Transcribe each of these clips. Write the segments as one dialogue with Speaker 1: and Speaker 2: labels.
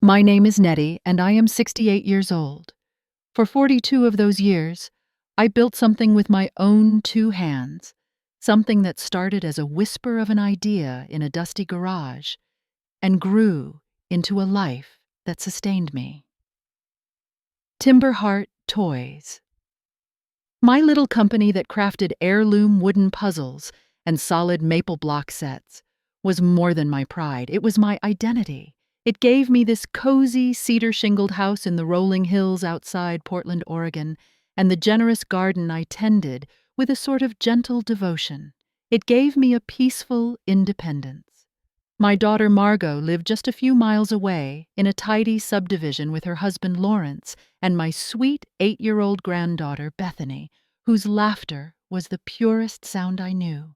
Speaker 1: My name is Nettie, and I am 68 years old. For 42 of those years, I built something with my own two hands, something that started as a whisper of an idea in a dusty garage and grew into a life that sustained me. Timberheart Toys. My little company that crafted heirloom wooden puzzles and solid maple block sets was more than my pride. It was my identity. It gave me this cozy cedar-shingled house in the rolling hills outside Portland, Oregon, and the generous garden I tended with a sort of gentle devotion. It gave me a peaceful independence. My daughter Margot lived just a few miles away in a tidy subdivision with her husband Lawrence and my sweet 8-year-old granddaughter Bethany, whose laughter was the purest sound I knew.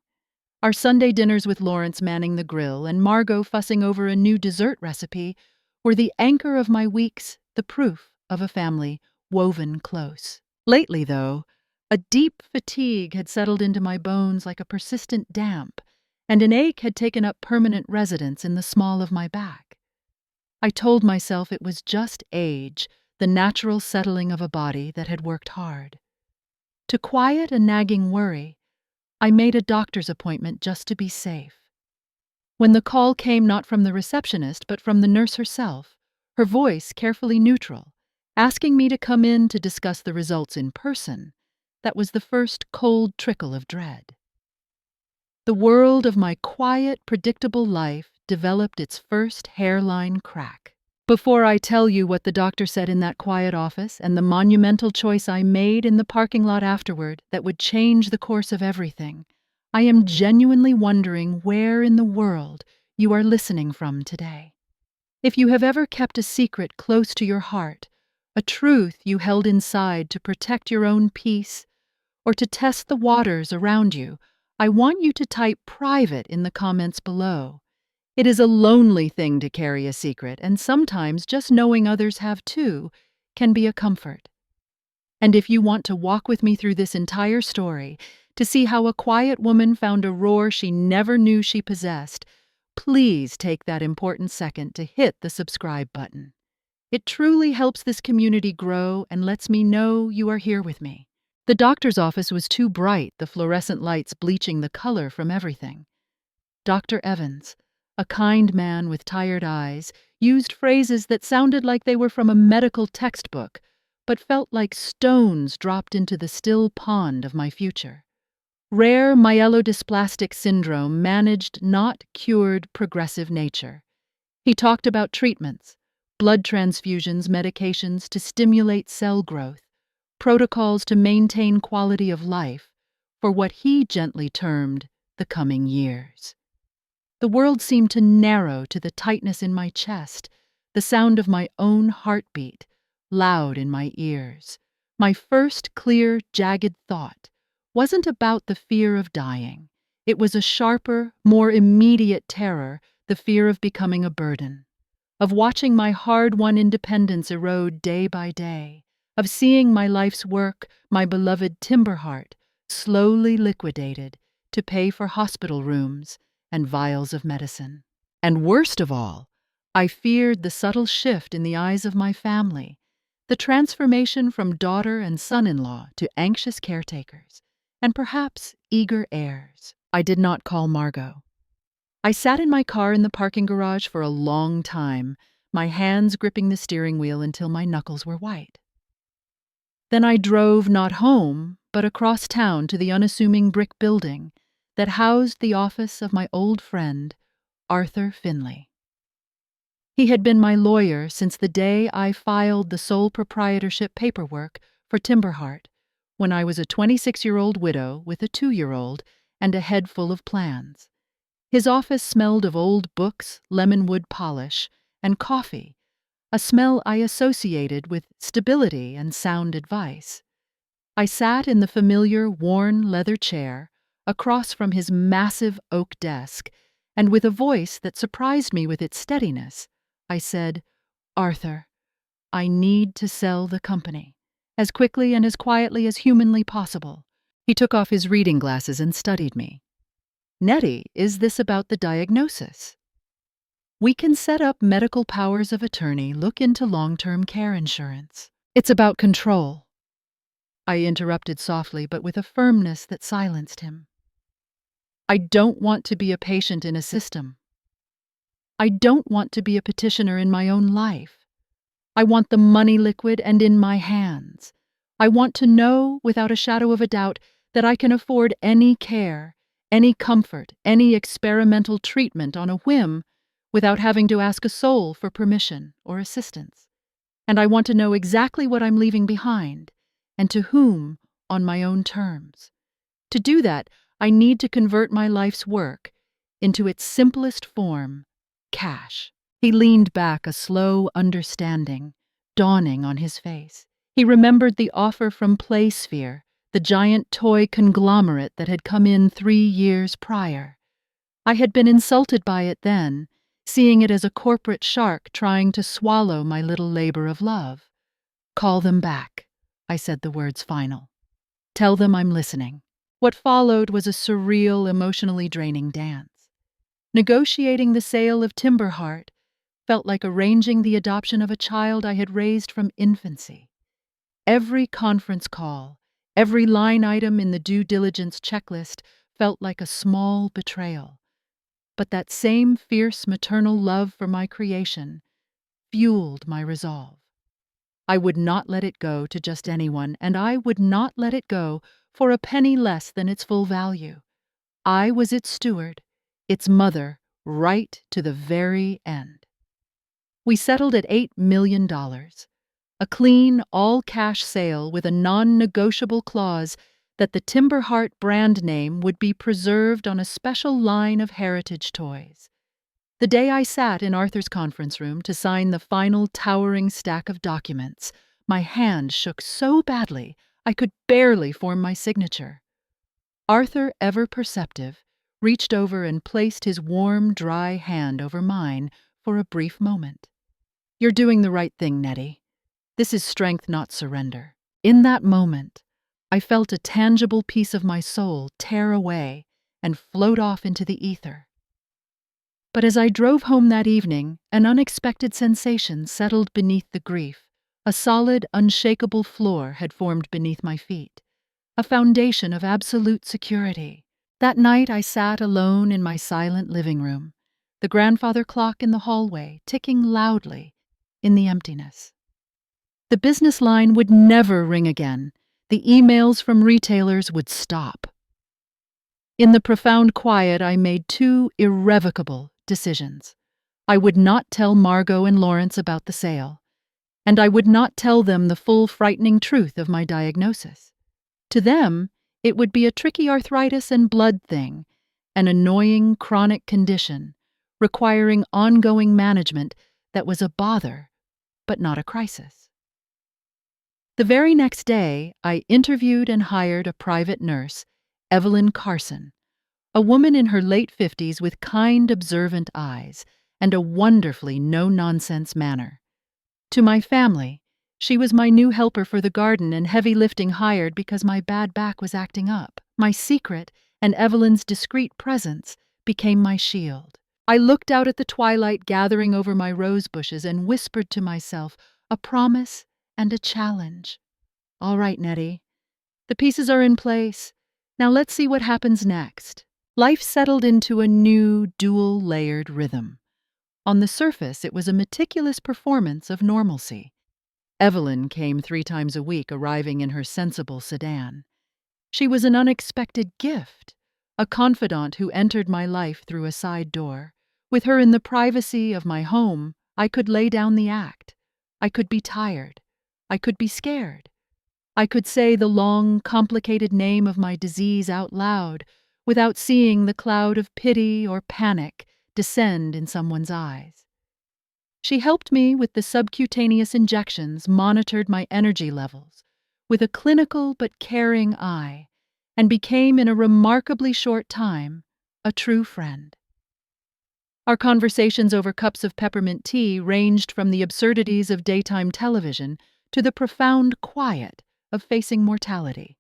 Speaker 1: Our Sunday dinners with Lawrence manning the grill and Margot fussing over a new dessert recipe were the anchor of my weeks, the proof of a family woven close. Lately, though, a deep fatigue had settled into my bones like a persistent damp, and an ache had taken up permanent residence in the small of my back. I told myself it was just age, the natural settling of a body that had worked hard. To quiet a nagging worry, I made a doctor's appointment just to be safe. When the call came not from the receptionist but from the nurse herself, her voice carefully neutral, asking me to come in to discuss the results in person, that was the first cold trickle of dread. The world of my quiet, predictable life developed its first hairline crack. Before I tell you what the doctor said in that quiet office and the monumental choice I made in the parking lot afterward that would change the course of everything, I am genuinely wondering where in the world you are listening from today. If you have ever kept a secret close to your heart, a truth you held inside to protect your own peace or to test the waters around you, I want you to type private in the comments below. It is a lonely thing to carry a secret, and sometimes just knowing others have too can be a comfort. And if you want to walk with me through this entire story, to see how a quiet woman found a roar she never knew she possessed, please take that important second to hit the subscribe button. It truly helps this community grow and lets me know you are here with me. The doctor's office was too bright, the fluorescent lights bleaching the color from everything. Dr. Evans, a kind man with tired eyes, used phrases that sounded like they were from a medical textbook, but felt like stones dropped into the still pond of my future. Rare myelodysplastic syndrome managed, not cured, progressive nature. He talked about treatments, blood transfusions, medications to stimulate cell growth, protocols to maintain quality of life for what he gently termed the coming years. The world seemed to narrow to the tightness in my chest, the sound of my own heartbeat, loud in my ears. My first clear, jagged thought wasn't about the fear of dying. It was a sharper, more immediate terror, the fear of becoming a burden, of watching my hard-won independence erode day by day, of seeing my life's work, my beloved Timberheart, slowly liquidated to pay for hospital rooms and vials of medicine. And worst of all, I feared the subtle shift in the eyes of my family, the transformation from daughter and son-in-law to anxious caretakers, and perhaps eager heirs. I did not call Margot. I sat in my car in the parking garage for a long time, my hands gripping the steering wheel until my knuckles were white. Then I drove not home, but across town to the unassuming brick building that housed the office of my old friend, Arthur Finley. He had been my lawyer since the day I filed the sole proprietorship paperwork for Timberheart, when I was a 26-year-old widow with a 2-year-old and a head full of plans. His office smelled of old books, lemonwood polish, and coffee, a smell I associated with stability and sound advice. I sat in the familiar worn leather chair across from his massive oak desk, and with a voice that surprised me with its steadiness, I said, "Arthur, I need to sell the company, as quickly and as quietly as humanly possible." He took off his reading glasses and studied me. "Nettie, is this about the diagnosis?" We can set up medical powers of attorney, look into long-term care insurance. It's about control. I interrupted softly, but with a firmness that silenced him. I don't want to be a patient in a system. I don't want to be a petitioner in my own life. I want the money liquid and in my hands. I want to know, without a shadow of a doubt, that I can afford any care, any comfort, any experimental treatment on a whim without having to ask a soul for permission or assistance. And I want to know exactly what I'm leaving behind, and to whom on my own terms. To do that, I need to convert my life's work into its simplest form, cash. He leaned back, a slow understanding dawning on his face. He remembered the offer from PlaySphere, the giant toy conglomerate that had come in 3 years prior. I had been insulted by it then, seeing it as a corporate shark trying to swallow my little labor of love. Call them back, I said the words final. Tell them I'm listening. What followed was a surreal, emotionally draining dance. Negotiating the sale of Timberheart felt like arranging the adoption of a child I had raised from infancy. Every conference call, every line item in the due diligence checklist felt like a small betrayal. But that same fierce maternal love for my creation fueled my resolve. I would not let it go to just anyone, and I would not let it go for a penny less than its full value. I was its steward, its mother, right to the very end. We settled at $8 million, a clean, all-cash sale with a non-negotiable clause that the Timberheart brand name would be preserved on a special line of heritage toys. The day I sat in Arthur's conference room to sign the final towering stack of documents, my hand shook so badly I could barely form my signature. Arthur, ever perceptive, reached over and placed his warm, dry hand over mine for a brief moment. You're doing the right thing, Nettie. This is strength, not surrender. In that moment, I felt a tangible piece of my soul tear away and float off into the ether. But as I drove home that evening, an unexpected sensation settled beneath the grief. A solid, unshakable floor had formed beneath my feet, a foundation of absolute security. That night I sat alone in my silent living room, the grandfather clock in the hallway ticking loudly in the emptiness. The business line would never ring again. The emails from retailers would stop. In the profound quiet, I made 2 irrevocable decisions. I would not tell Margot and Lawrence about the sale, and I would not tell them the full frightening truth of my diagnosis. To them, it would be a tricky arthritis and blood thing, an annoying chronic condition, requiring ongoing management that was a bother, but not a crisis. The very next day, I interviewed and hired a private nurse, Evelyn Carson, a woman in her late 50s with kind, observant eyes and a wonderfully no-nonsense manner. To my family, she was my new helper for the garden and heavy lifting hired because my bad back was acting up. My secret and Evelyn's discreet presence became my shield. I looked out at the twilight gathering over my rose bushes and whispered to myself a promise and a challenge. All right, Nettie. The pieces are in place. Now let's see what happens next. Life settled into a new, dual-layered rhythm. On the surface, it was a meticulous performance of normalcy. Evelyn came 3 times a week, arriving in her sensible sedan. She was an unexpected gift, a confidant who entered my life through a side door. With her in the privacy of my home, I could lay down the act. I could be tired. I could be scared. I could say the long, complicated name of my disease out loud without seeing the cloud of pity or panic descend in someone's eyes. She helped me with the subcutaneous injections, monitored my energy levels with a clinical but caring eye, and became in a remarkably short time a true friend. Our conversations over cups of peppermint tea ranged from the absurdities of daytime television to the profound quiet of facing mortality.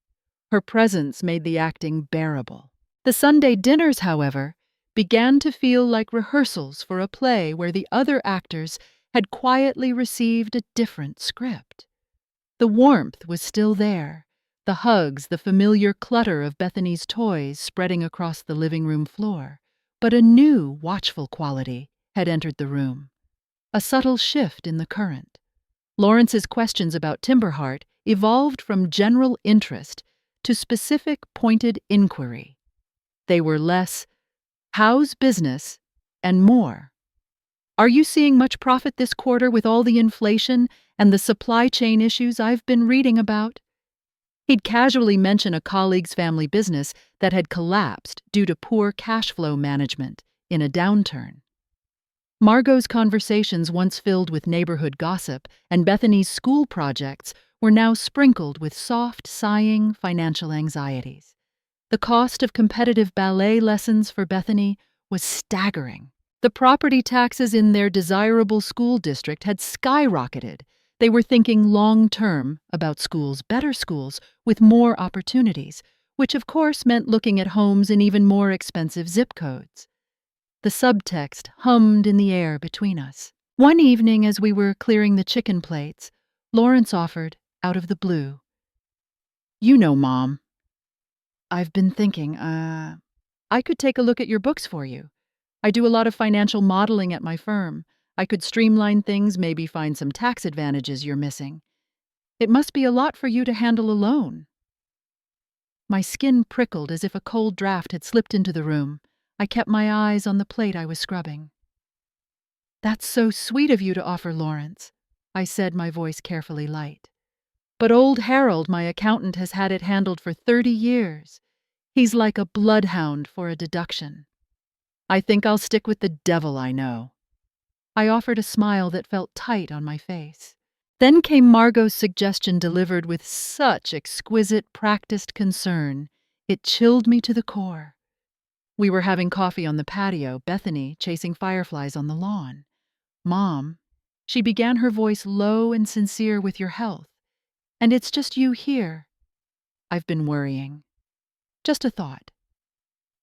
Speaker 1: Her presence made the acting bearable. The Sunday dinners, however, began to feel like rehearsals for a play where the other actors had quietly received a different script. The warmth was still there, the hugs, the familiar clutter of Bethany's toys spreading across the living room floor. But a new, watchful quality had entered the room, a subtle shift in the current. Lawrence's questions about Timberheart evolved from general interest to specific, pointed inquiry. They were less, "How's business?" and more, "Are you seeing much profit this quarter with all the inflation and the supply chain issues I've been reading about?" He'd casually mention a colleague's family business that had collapsed due to poor cash flow management in a downturn. Margot's conversations, once filled with neighborhood gossip, and Bethany's school projects were now sprinkled with soft, sighing financial anxieties. The cost of competitive ballet lessons for Bethany was staggering. The property taxes in their desirable school district had skyrocketed. They were thinking long-term about schools, better schools, with more opportunities, which of course meant looking at homes in even more expensive zip codes. The subtext hummed in the air between us. One evening, as we were clearing the chicken plates, Lawrence offered, out of the blue, "You know, Mom, I've been thinking, I could take a look at your books for you. I do a lot of financial modeling at my firm. I could streamline things, maybe find some tax advantages you're missing. It must be a lot for you to handle alone." My skin prickled as if a cold draft had slipped into the room. I kept my eyes on the plate I was scrubbing. "That's so sweet of you to offer, Lawrence," I said, my voice carefully light. "But old Harold, my accountant, has had it handled for 30 years. He's like a bloodhound for a deduction. I think I'll stick with the devil I know." I offered a smile that felt tight on my face. Then came Margot's suggestion, delivered with such exquisite, practiced concern, it chilled me to the core. We were having coffee on the patio, Bethany chasing fireflies on the lawn. "Mom," she began, her voice low and sincere, "with your health. And it's just you here. I've been worrying. Just a thought.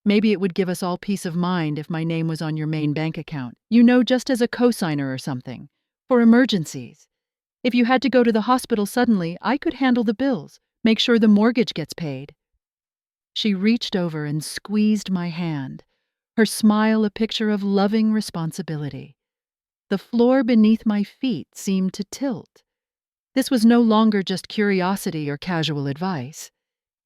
Speaker 1: Maybe it would give us all peace of mind if my name was on your main bank account, just as a cosigner or something, for emergencies. If you had to go to the hospital suddenly, I could handle the bills, make sure the mortgage gets paid." She reached over and squeezed my hand, her smile a picture of loving responsibility. The floor beneath my feet seemed to tilt. This was no longer just curiosity or casual advice.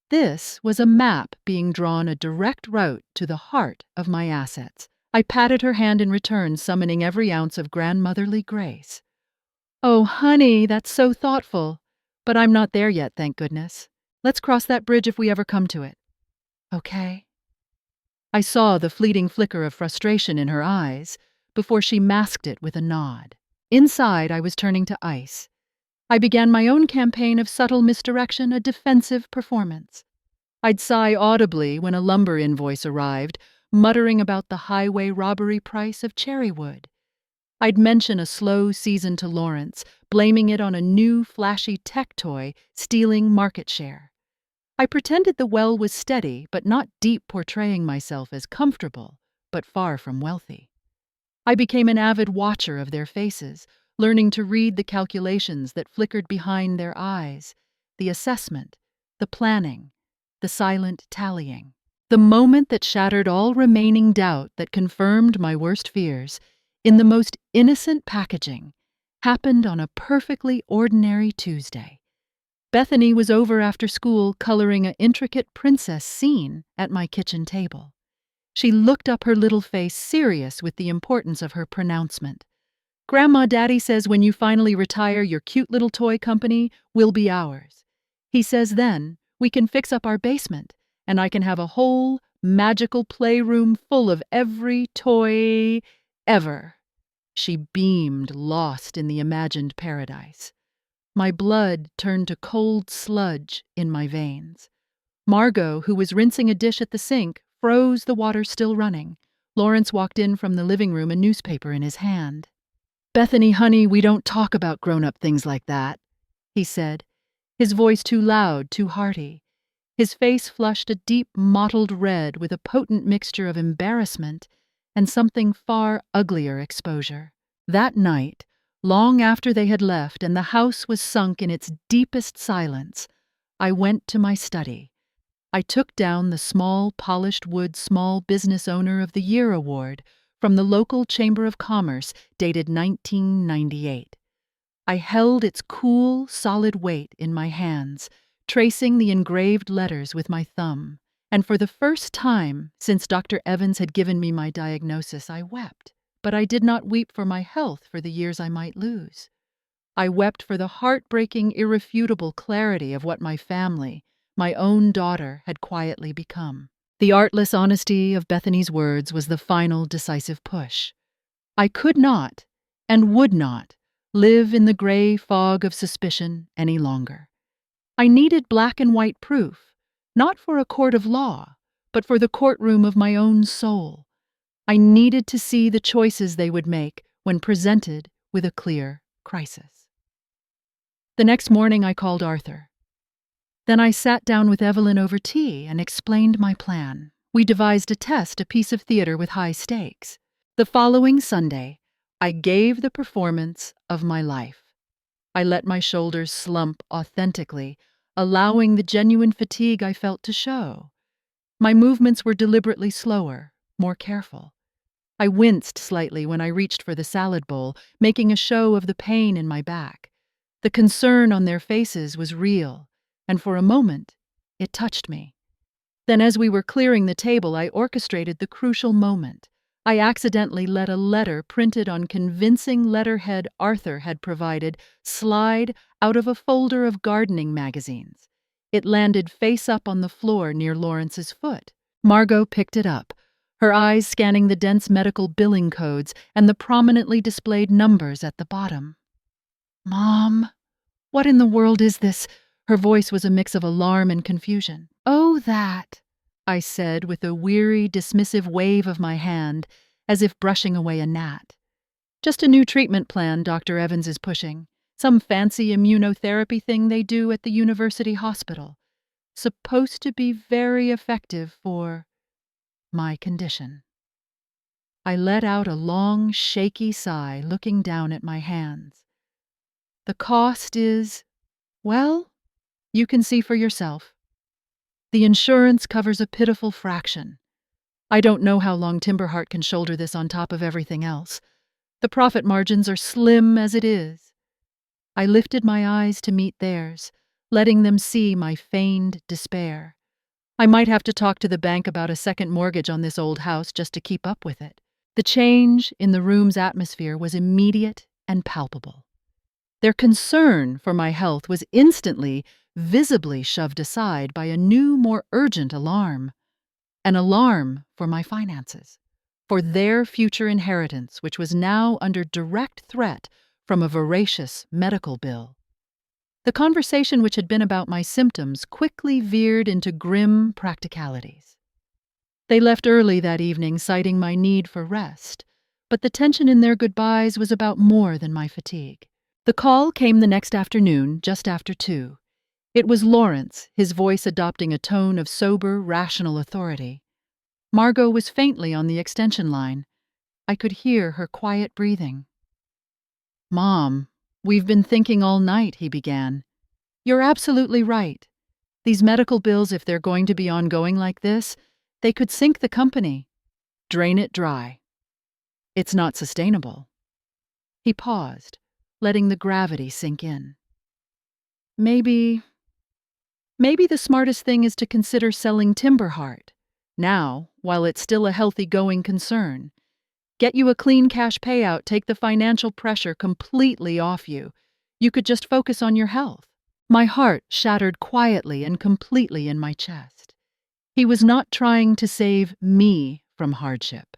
Speaker 1: This was a map being drawn, a direct route to the heart of my assets. I patted her hand in return, summoning every ounce of grandmotherly grace. "Oh, honey, that's so thoughtful. But I'm not there yet, thank goodness. Let's cross that bridge if we ever come to it." "Okay." I saw the fleeting flicker of frustration in her eyes before she masked it with a nod. Inside, I was turning to ice. I began my own campaign of subtle misdirection, a defensive performance. I'd sigh audibly when a lumber invoice arrived, muttering about the highway robbery price of cherry wood. I'd mention a slow season to Lawrence, blaming it on a new flashy tech toy stealing market share. I pretended the well was steady but not deep, portraying myself as comfortable but far from wealthy. I became an avid watcher of their faces, learning to read the calculations that flickered behind their eyes, the assessment, the planning, the silent tallying. The moment that shattered all remaining doubt, that confirmed my worst fears, in the most innocent packaging, happened on a perfectly ordinary Tuesday. Bethany was over after school, coloring an intricate princess scene at my kitchen table. She looked up, her little face serious with the importance of her pronouncement. "Grandma, Daddy says when you finally retire, your cute little toy company will be ours. He says then we can fix up our basement, and I can have a whole magical playroom full of every toy ever." She beamed, lost in the imagined paradise. My blood turned to cold sludge in my veins. Margot, who was rinsing a dish at the sink, froze, the water still running. Lawrence walked in from the living room, a newspaper in his hand. "Bethany, honey, we don't talk about grown-up things like that," he said, his voice too loud, too hearty. His face flushed a deep mottled red with a potent mixture of embarrassment and something far uglier exposure. That night, long after they had left and the house was sunk in its deepest silence, I went to my study. I took down the small, polished wood Small Business Owner of the Year award from the local Chamber of Commerce, dated 1998. I held its cool, solid weight in my hands, tracing the engraved letters with my thumb. And for the first time since Dr. Evans had given me my diagnosis, I wept. But I did not weep for my health for the years I might lose. I wept for the heartbreaking, irrefutable clarity of what my family, my own daughter, had quietly become. The artless honesty of Bethany's words was the final decisive push. I could not, and would not, live in the gray fog of suspicion any longer. I needed black and white proof, not for a court of law, but for the courtroom of my own soul. I needed to see the choices they would make when presented with a clear crisis. The next morning I called Arthur. Then I sat down with Evelyn over tea and explained my plan. We devised a test, a piece of theater with high stakes. The following Sunday, I gave the performance of my life. I let my shoulders slump authentically, allowing the genuine fatigue I felt to show. My movements were deliberately slower, more careful. I winced slightly when I reached for the salad bowl, making a show of the pain in my back. The concern on their faces was real, and for a moment, it touched me. Then as we were clearing the table, I orchestrated the crucial moment. I accidentally let a letter printed on convincing letterhead Arthur had provided slide out of a folder of gardening magazines. It landed face up on the floor near Lawrence's foot. Margot picked it up, her eyes scanning the dense medical billing codes and the prominently displayed numbers at the bottom. "Mom, what in the world is this?" Her voice was a mix of alarm and confusion. "Oh, that," I said with a weary, dismissive wave of my hand, as if brushing away a gnat. "Just a new treatment plan Dr. Evans is pushing. Some fancy immunotherapy thing they do at the university hospital. Supposed to be very effective for my condition." I let out a long, shaky sigh, looking down at my hands. "The cost is, well, you can see for yourself. The insurance covers a pitiful fraction. I don't know how long Timberheart can shoulder this on top of everything else. The profit margins are slim as it is." I lifted my eyes to meet theirs, letting them see my feigned despair. I might have to talk to the bank about a second mortgage on this old house just to keep up with it. The change in the room's atmosphere was immediate and palpable. Their concern for my health was instantly, visibly shoved aside by a new, more urgent alarm. An alarm for my finances, for their future inheritance, which was now under direct threat from a voracious medical bill. The conversation, which had been about my symptoms, quickly veered into grim practicalities. They left early that evening, citing my need for rest, but the tension in their goodbyes was about more than my fatigue. The call came the next afternoon, just after 2. It was Lawrence, his voice adopting a tone of sober, rational authority. Margot was faintly on the extension line. I could hear her quiet breathing. "Mom, we've been thinking all night," he began. "You're absolutely right. These medical bills, if they're going to be ongoing like this, they could sink the company, drain it dry. It's not sustainable." He paused, letting the gravity sink in. Maybe the smartest thing is to consider selling Timberheart. Now, while it's still a healthy going concern. Get you a clean cash payout, take the financial pressure completely off you. You could just focus on your health. My heart shattered quietly and completely in my chest. He was not trying to save me from hardship.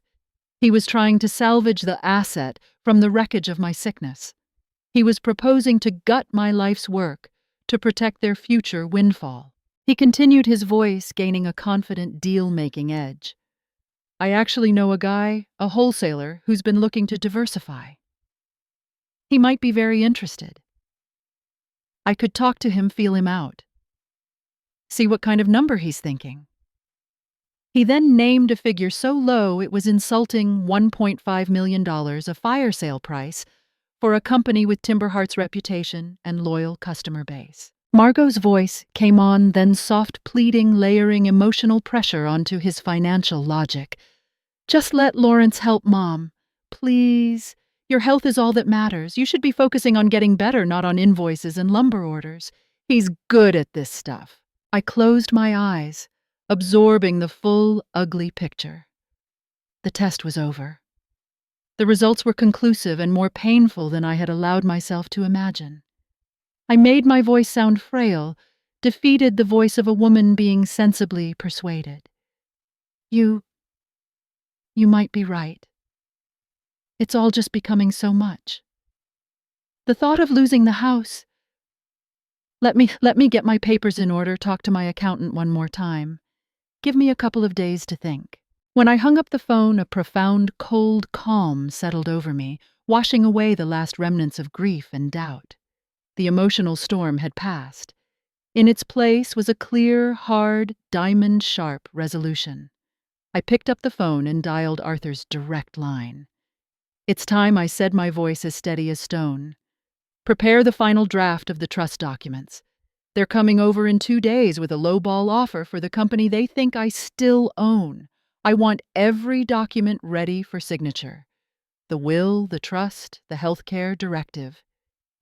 Speaker 1: He was trying to salvage the asset from the wreckage of my sickness. He was proposing to gut my life's work to protect their future windfall. He continued, his voice gaining a confident deal-making edge. "I actually know a guy, a wholesaler, who's been looking to diversify. He might be very interested. I could talk to him, feel him out." See what kind of number he's thinking." He then named a figure so low it was insulting $1.5 million, a fire sale price, for a company with Timberhart's reputation and loyal customer base. Margot's voice came on, then soft pleading, layering emotional pressure onto his financial logic. "Just let Lawrence help Mom. Please. Your health is all that matters. You should be focusing on getting better, not on invoices and lumber orders. He's good at this stuff." I closed my eyes, absorbing the full, ugly picture. The test was over. The results were conclusive and more painful than I had allowed myself to imagine. I made my voice sound frail, defeated, the voice of a woman being sensibly persuaded. You might be right. It's all just becoming so much. The thought of losing the house. Let me get my papers in order, talk to my accountant one more time. Give me a couple of days to think." When I hung up the phone, a profound, cold calm settled over me, washing away the last remnants of grief and doubt. The emotional storm had passed. In its place was a clear, hard, diamond-sharp resolution. I picked up the phone and dialed Arthur's direct line. "It's time," I said, my voice as steady as stone. "Prepare the final draft of the trust documents. They're coming over in 2 days with a lowball offer for the company they think I still own. I want every document ready for signature. The will, the trust, the healthcare directive.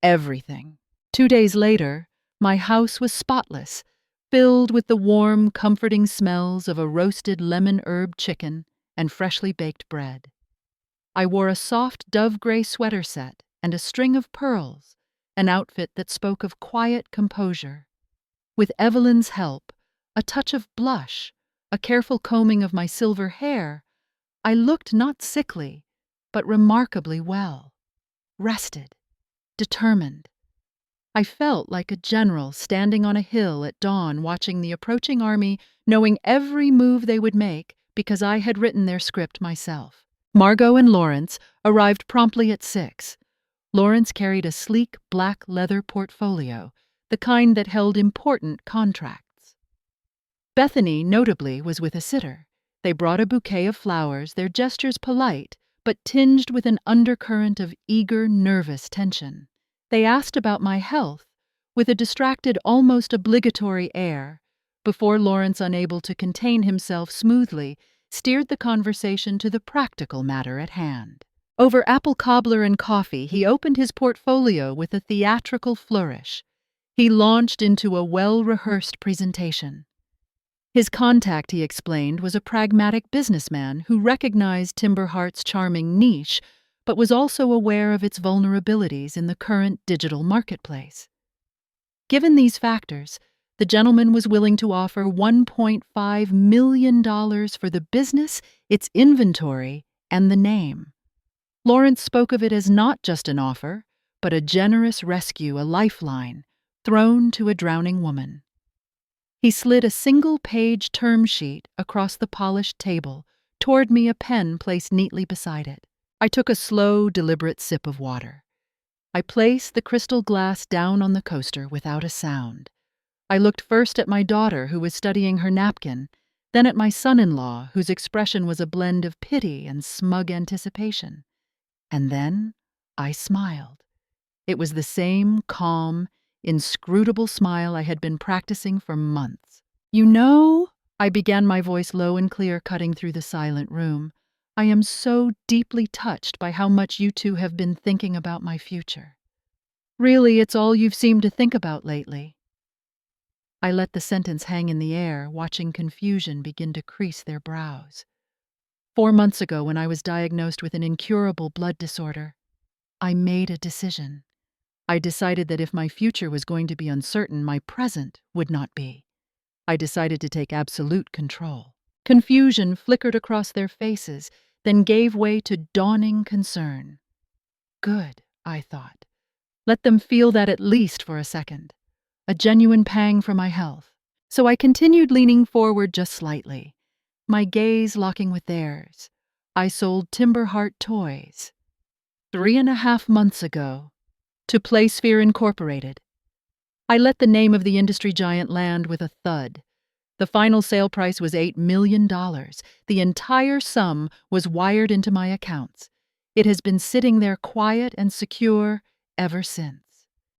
Speaker 1: Everything." 2 days later, my house was spotless, filled with the warm, comforting smells of a roasted lemon-herb chicken and freshly baked bread. I wore a soft dove-gray sweater set and a string of pearls, an outfit that spoke of quiet composure. With Evelyn's help, a touch of blush, a careful combing of my silver hair, I looked not sickly, but remarkably well. Rested, determined. I felt like a general standing on a hill at dawn watching the approaching army, knowing every move they would make because I had written their script myself. Margot and Lawrence arrived promptly at 6. Lawrence carried a sleek black leather portfolio, the kind that held important contracts. Bethany, notably, was with a sitter. They brought a bouquet of flowers, their gestures polite, but tinged with an undercurrent of eager, nervous tension. They asked about my health, with a distracted, almost obligatory air, before Lawrence, unable to contain himself smoothly, steered the conversation to the practical matter at hand. Over apple cobbler and coffee, he opened his portfolio with a theatrical flourish. He launched into a well-rehearsed presentation. His contact, he explained, was a pragmatic businessman who recognized Timberhart's charming niche, but was also aware of its vulnerabilities in the current digital marketplace. Given these factors, the gentleman was willing to offer $1.5 million for the business, its inventory, and the name. Lawrence spoke of it as not just an offer, but a generous rescue, a lifeline, thrown to a drowning woman. He slid a single-page term sheet across the polished table, toward me, a pen placed neatly beside it. I took a slow, deliberate sip of water. I placed the crystal glass down on the coaster without a sound. I looked first at my daughter, who was studying her napkin, then at my son-in-law, whose expression was a blend of pity and smug anticipation. And then I smiled. It was the same calm, inscrutable smile I had been practicing for months. "You know," I began, my voice low and clear, cutting through the silent room, "I am so deeply touched by how much you two have been thinking about my future. Really, it's all you've seemed to think about lately." I let the sentence hang in the air, watching confusion begin to crease their brows. 4 months ago, when I was diagnosed with an incurable blood disorder, I made a decision. I decided that if my future was going to be uncertain, my present would not be. I decided to take absolute control. Confusion flickered across their faces, then gave way to dawning concern. Good, I thought. Let them feel that at least for a second. A genuine pang for my health. So I continued, leaning forward just slightly, my gaze locking with theirs. I sold Timberhart toys 3.5 months ago to PlaySphere Incorporated. I let the name of the industry giant land with a thud. The final sale price was $8 million. The entire sum was wired into my accounts. It has been sitting there quiet and secure ever since.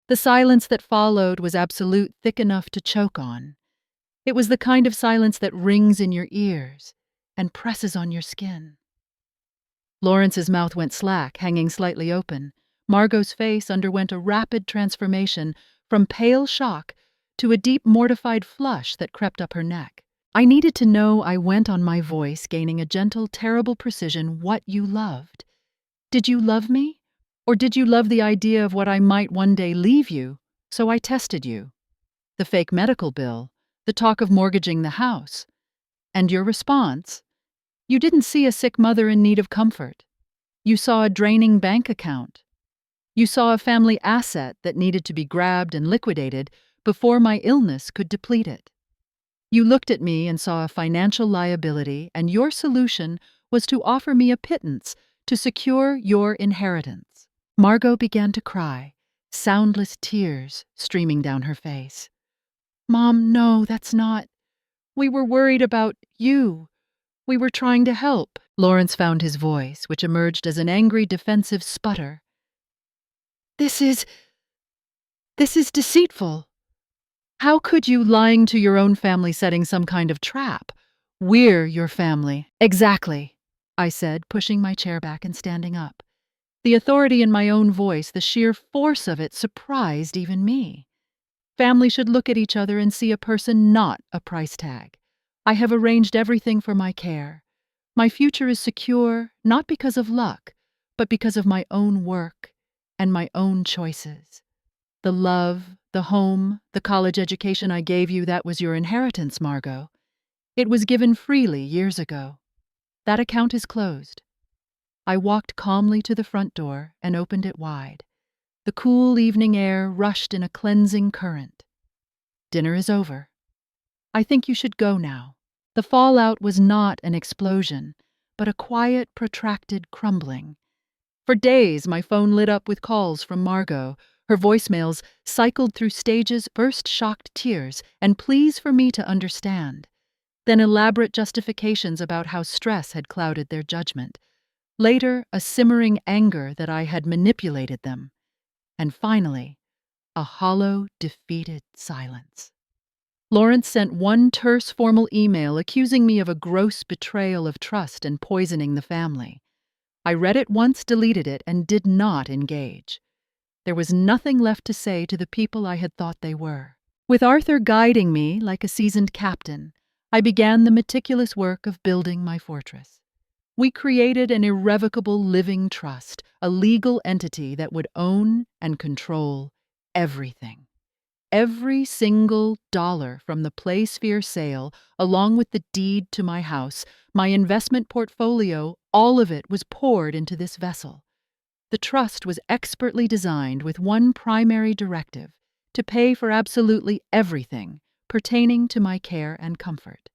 Speaker 1: The silence that followed was absolute, thick enough to choke on. It was the kind of silence that rings in your ears and presses on your skin. Lawrence's mouth went slack, hanging slightly open. Margot's face underwent a rapid transformation from pale shock to a deep, mortified flush that crept up her neck. I needed to know. I went on, my voice gaining a gentle, terrible precision. What you loved. Did you love me? Or did you love the idea of what I might one day leave you? So I tested you. The fake medical bill, the talk of mortgaging the house. And your response? You didn't see a sick mother in need of comfort. You saw a draining bank account. You saw a family asset that needed to be grabbed and liquidated before my illness could deplete it. You looked at me and saw a financial liability, and your solution was to offer me a pittance to secure your inheritance. Margot began to cry, soundless tears streaming down her face. Mom, no, that's not. We were worried about you. We were trying to help. Lawrence found his voice, which emerged as an angry, defensive sputter. This is deceitful. How could you, lying to your own family, setting some kind of trap? We're your family. Exactly, I said, pushing my chair back and standing up. The authority in my own voice, the sheer force of it, surprised even me. Family should look at each other and see a person, not a price tag. I have arranged everything for my care. My future is secure, not because of luck, but because of my own work and my own choices. The love, the home, the college education I gave you, that was your inheritance, Margot. It was given freely years ago. That account is closed. I walked calmly to the front door and opened it wide. The cool evening air rushed in a cleansing current. Dinner is over. I think you should go now. The fallout was not an explosion, but a quiet, protracted crumbling. For days, my phone lit up with calls from Margot. Her voicemails cycled through stages, first shocked tears and pleas for me to understand, then elaborate justifications about how stress had clouded their judgment, later a simmering anger that I had manipulated them, and finally, a hollow, defeated silence. Lawrence sent one terse, formal email accusing me of a gross betrayal of trust and poisoning the family. I read it once, deleted it, and did not engage. There was nothing left to say to the people I had thought they were. With Arthur guiding me like a seasoned captain, I began the meticulous work of building my fortress. We created an irrevocable living trust, a legal entity that would own and control everything. Every single dollar from the PlaySphere sale, along with the deed to my house, my investment portfolio, all of it was poured into this vessel. The trust was expertly designed with one primary directive: to pay for absolutely everything pertaining to my care and comfort.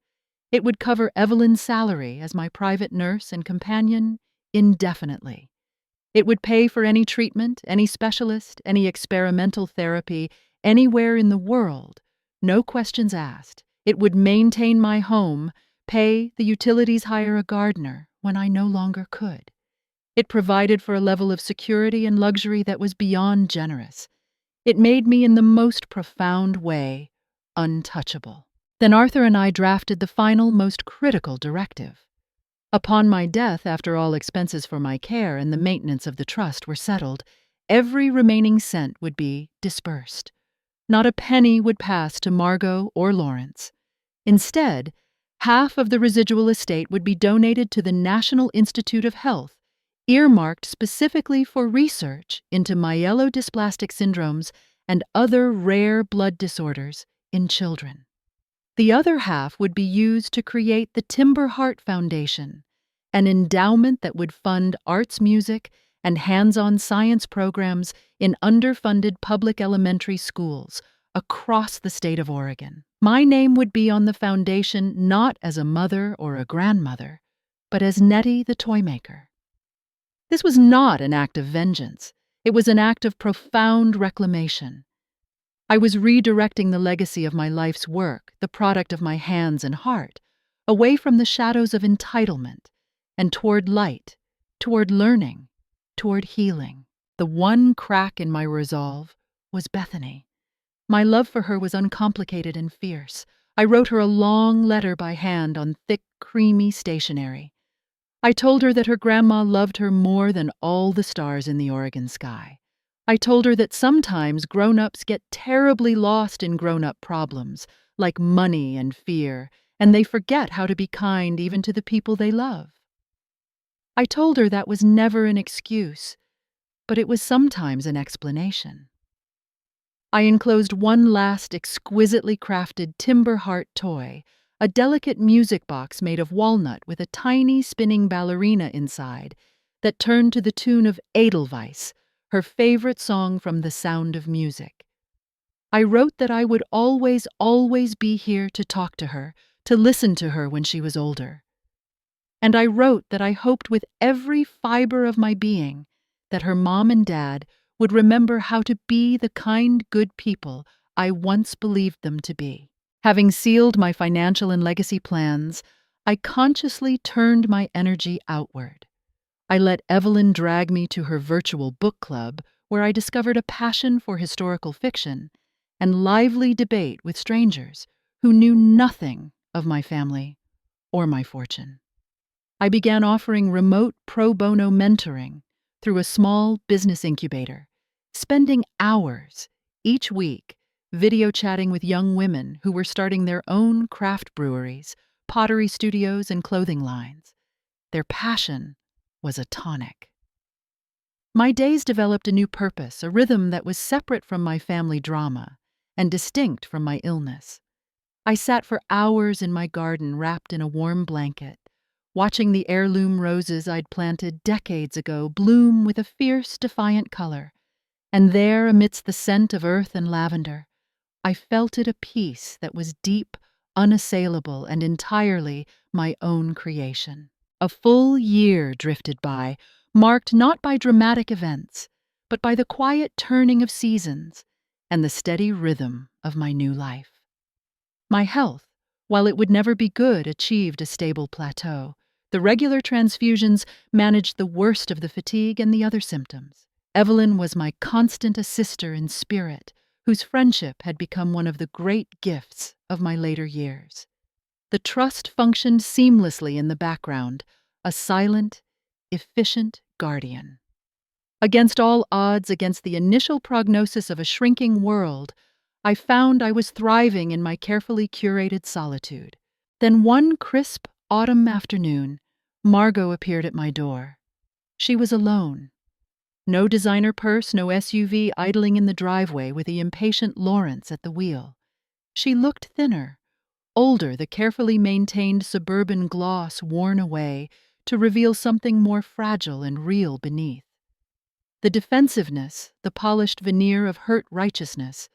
Speaker 1: It would cover Evelyn's salary as my private nurse and companion indefinitely. It would pay for any treatment, any specialist, any experimental therapy, anywhere in the world, no questions asked. It would maintain my home, pay the utilities, hire a gardener when I no longer could. It provided for a level of security and luxury that was beyond generous. It made me, in the most profound way, untouchable. Then Arthur and I drafted the final, most critical directive. Upon my death, after all expenses for my care and the maintenance of the trust were settled, every remaining cent would be dispersed. Not a penny would pass to Margot or Lawrence. Instead, half of the residual estate would be donated to the National Institute of Health, earmarked specifically for research into myelodysplastic syndromes and other rare blood disorders in children. The other half would be used to create the Timber Heart Foundation, an endowment that would fund arts, music, and hands-on science programs in underfunded public elementary schools across the state of Oregon. My name would be on the foundation not as a mother or a grandmother, but as Nettie the toy maker. This was not an act of vengeance. It was an act of profound reclamation. I was redirecting the legacy of my life's work, the product of my hands and heart, away from the shadows of entitlement and toward light, toward learning, toward healing. The one crack in my resolve was Bethany. My love for her was uncomplicated and fierce. I wrote her a long letter by hand on thick, creamy stationery. I told her that her grandma loved her more than all the stars in the Oregon sky. I told her that sometimes grown-ups get terribly lost in grown-up problems, like money and fear, and they forget how to be kind even to the people they love. I told her that was never an excuse, but it was sometimes an explanation. I enclosed one last exquisitely crafted timber heart toy, a delicate music box made of walnut with a tiny spinning ballerina inside that turned to the tune of Edelweiss, her favorite song from The Sound of Music. I wrote that I would always, always be here to talk to her, to listen to her when she was older. And I wrote that I hoped with every fiber of my being that her mom and dad would remember how to be the kind, good people I once believed them to be. Having sealed my financial and legacy plans, I consciously turned my energy outward. I let Evelyn drag me to her virtual book club, where I discovered a passion for historical fiction and lively debate with strangers who knew nothing of my family or my fortune. I began offering remote pro bono mentoring through a small business incubator, spending hours each week video chatting with young women who were starting their own craft breweries, pottery studios, and clothing lines. Their passion was a tonic. My days developed a new purpose, a rhythm that was separate from my family drama and distinct from my illness. I sat for hours in my garden wrapped in a warm blanket, watching the heirloom roses I'd planted decades ago bloom with a fierce, defiant color. And there, amidst the scent of earth and lavender, I felt at a peace that was deep, unassailable, and entirely my own creation. A full year drifted by, marked not by dramatic events, but by the quiet turning of seasons and the steady rhythm of my new life. My health, while it would never be good, achieved a stable plateau. The regular transfusions managed the worst of the fatigue and the other symptoms. Evelyn was my constant assister in spirit, whose friendship had become one of the great gifts of my later years. The trust functioned seamlessly in the background, a silent, efficient guardian. Against all odds, against the initial prognosis of a shrinking world, I found I was thriving in my carefully curated solitude. Then one crisp autumn afternoon, Margot appeared at my door. She was alone. No designer purse, no SUV idling in the driveway with the impatient Lawrence at the wheel. She looked thinner, older, the carefully maintained suburban gloss worn away to reveal something more fragile and real beneath. The defensiveness, the polished veneer of hurt righteousness,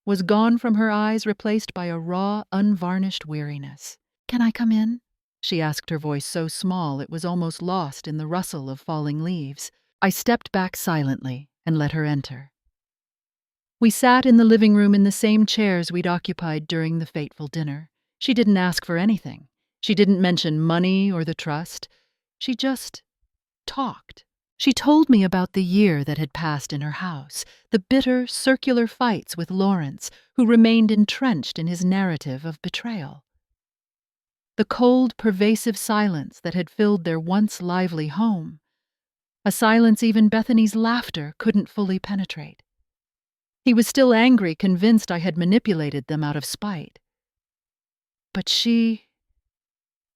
Speaker 1: was gone from her eyes, replaced by a raw, unvarnished weariness. "Can I come in?" she asked, her voice so small it was almost lost in the rustle of falling leaves. I stepped back silently and let her enter. We sat in the living room in the same chairs we'd occupied during the fateful dinner. She didn't ask for anything. She didn't mention money or the trust. She just talked. She told me about the year that had passed in her house, the bitter, circular fights with Lawrence, who remained entrenched in his narrative of betrayal. The cold, pervasive silence that had filled their once lively home, a silence even Bethany's laughter couldn't fully penetrate. He was still angry, convinced I had manipulated them out of spite. But she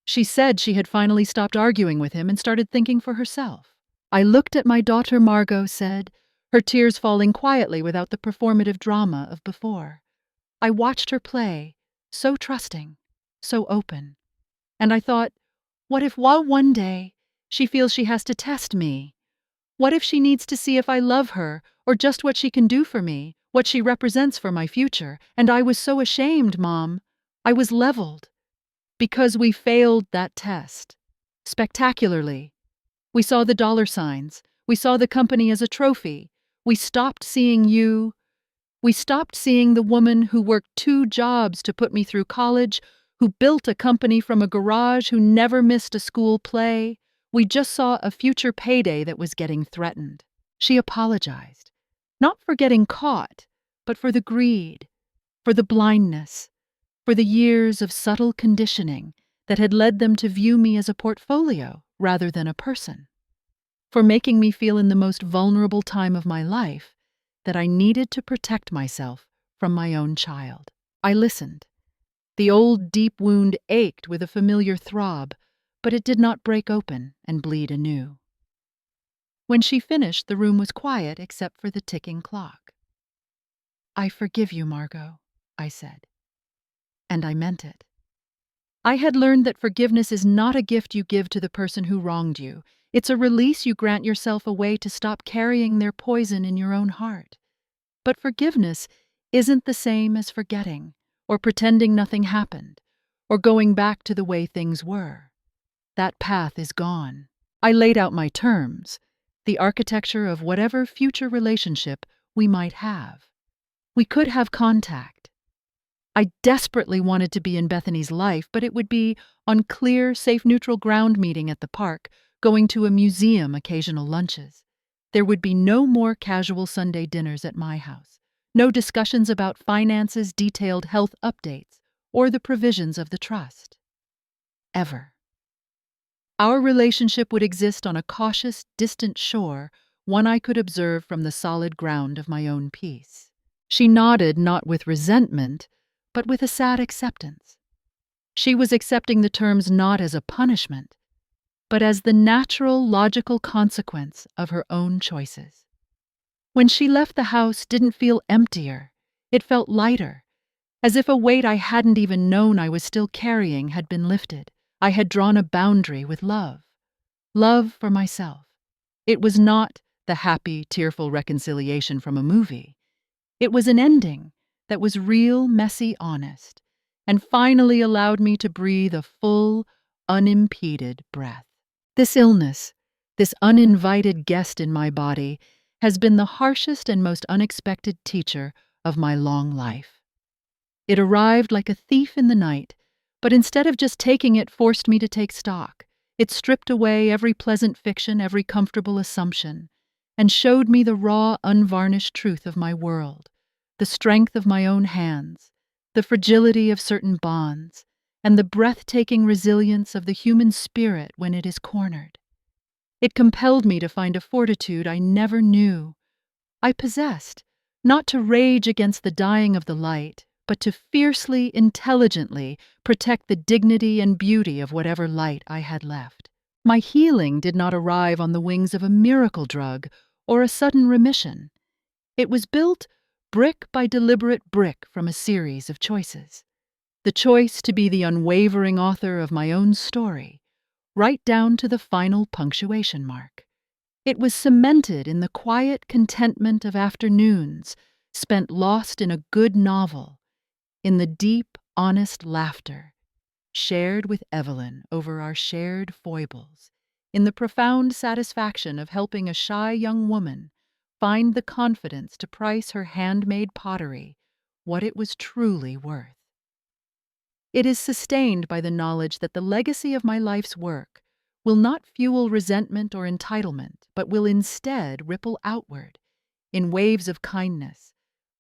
Speaker 1: said she had finally stopped arguing with him and started thinking for herself. I looked at my daughter, Margot said, her tears falling quietly without the performative drama of before. I watched her play, so trusting, so open. And I thought, what if while one day she feels she has to test me? What if she needs to see if I love her or just what she can do for me, what she represents for my future? And I was so ashamed, Mom. I was leveled. Because we failed that test. Spectacularly. We saw the dollar signs. We saw the company as a trophy. We stopped seeing you We stopped seeing the woman who worked 2 jobs to put me through college, who built a company from a garage, who never missed a school play. We just saw a future payday that was getting threatened. She apologized, not for getting caught, but for the greed, for the blindness, for the years of subtle conditioning that had led them to view me as a portfolio rather than a person, for making me feel in the most vulnerable time of my life that I needed to protect myself from my own child. I listened. The old deep wound ached with a familiar throb, but it did not break open and bleed anew. When she finished, the room was quiet except for the ticking clock. "I forgive you, Margot," I said. And I meant it. I had learned that forgiveness is not a gift you give to the person who wronged you. It's a release you grant yourself, a way to stop carrying their poison in your own heart. But forgiveness isn't the same as forgetting, or pretending nothing happened, or going back to the way things were. That path is gone. I laid out my terms, the architecture of whatever future relationship we might have. We could have contact. I desperately wanted to be in Bethany's life, but it would be on clear, safe, neutral ground, meeting at the park, going to a museum, occasional lunches. There would be no more casual Sunday dinners at my house, no discussions about finances, detailed health updates, or the provisions of the trust. Ever. Our relationship would exist on a cautious, distant shore, one I could observe from the solid ground of my own peace. She nodded, not with resentment, but with a sad acceptance. She was accepting the terms not as a punishment, but as the natural, logical consequence of her own choices. When she left, the house didn't feel emptier. It felt lighter, as if a weight I hadn't even known I was still carrying had been lifted. I had drawn a boundary with love. Love for myself. It was not the happy, tearful reconciliation from a movie. It was an ending that was real, messy, honest, and finally allowed me to breathe a full, unimpeded breath. This illness, this uninvited guest in my body, has been the harshest and most unexpected teacher of my long life. It arrived like a thief in the night, but instead of just taking it, forced me to take stock. It stripped away every pleasant fiction, every comfortable assumption, and showed me the raw, unvarnished truth of my world, the strength of my own hands, the fragility of certain bonds, and the breathtaking resilience of the human spirit when it is cornered. It compelled me to find a fortitude I never knew I possessed, not to rage against the dying of the light, but to fiercely, intelligently protect the dignity and beauty of whatever light I had left. My healing did not arrive on the wings of a miracle drug or a sudden remission. It was built brick by deliberate brick from a series of choices. The choice to be the unwavering author of my own story, right down to the final punctuation mark. It was cemented in the quiet contentment of afternoons spent lost in a good novel, in the deep, honest laughter shared with Evelyn over our shared foibles, in the profound satisfaction of helping a shy young woman find the confidence to price her handmade pottery what it was truly worth. It is sustained by the knowledge that the legacy of my life's work will not fuel resentment or entitlement, but will instead ripple outward in waves of kindness,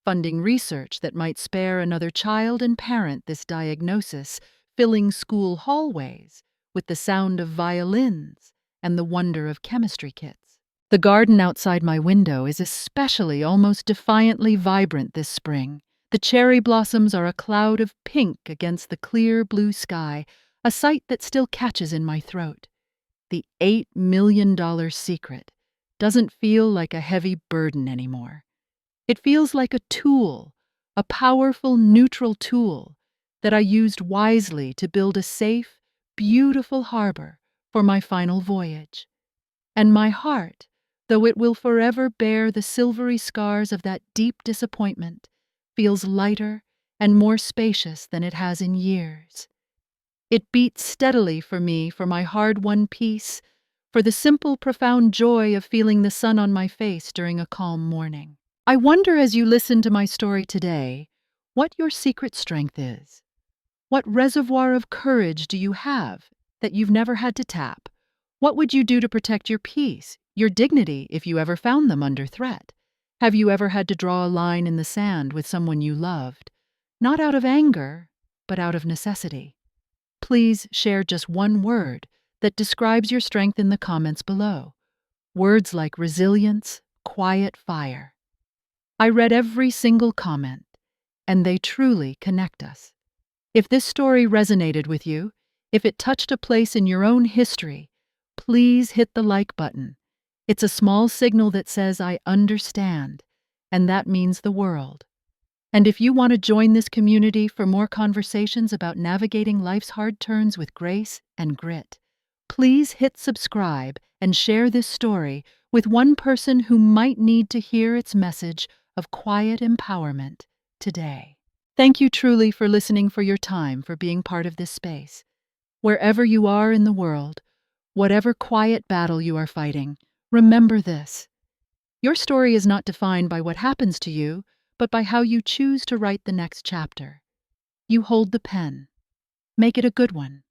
Speaker 1: funding research that might spare another child and parent this diagnosis, filling school hallways with the sound of violins and the wonder of chemistry kits. The garden outside my window is especially, almost defiantly vibrant this spring. The cherry blossoms are a cloud of pink against the clear blue sky, a sight that still catches in my throat. The $8 million secret doesn't feel like a heavy burden anymore. It feels like a tool, a powerful, neutral tool that I used wisely to build a safe, beautiful harbor for my final voyage. And my heart, though it will forever bear the silvery scars of that deep disappointment, feels lighter and more spacious than it has in years. It beats steadily for me, for my hard-won peace, for the simple, profound joy of feeling the sun on my face during a calm morning. I wonder as you listen to my story today, what your secret strength is. What reservoir of courage do you have that you've never had to tap? What would you do to protect your peace, your dignity, if you ever found them under threat? Have you ever had to draw a line in the sand with someone you loved? Not out of anger, but out of necessity. Please share just one word that describes your strength in the comments below. Words like resilience, quiet fire. I read every single comment, and they truly connect us. If this story resonated with you, if it touched a place in your own history, please hit the like button. It's a small signal that says I understand, and that means the world. And if you want to join this community for more conversations about navigating life's hard turns with grace and grit, please hit subscribe and share this story with one person who might need to hear its message of quiet empowerment today. Thank you truly for listening, for your time, for being part of this space. Wherever you are in the world, whatever quiet battle you are fighting, remember this. Your story is not defined by what happens to you, but by how you choose to write the next chapter. You hold the pen. Make it a good one.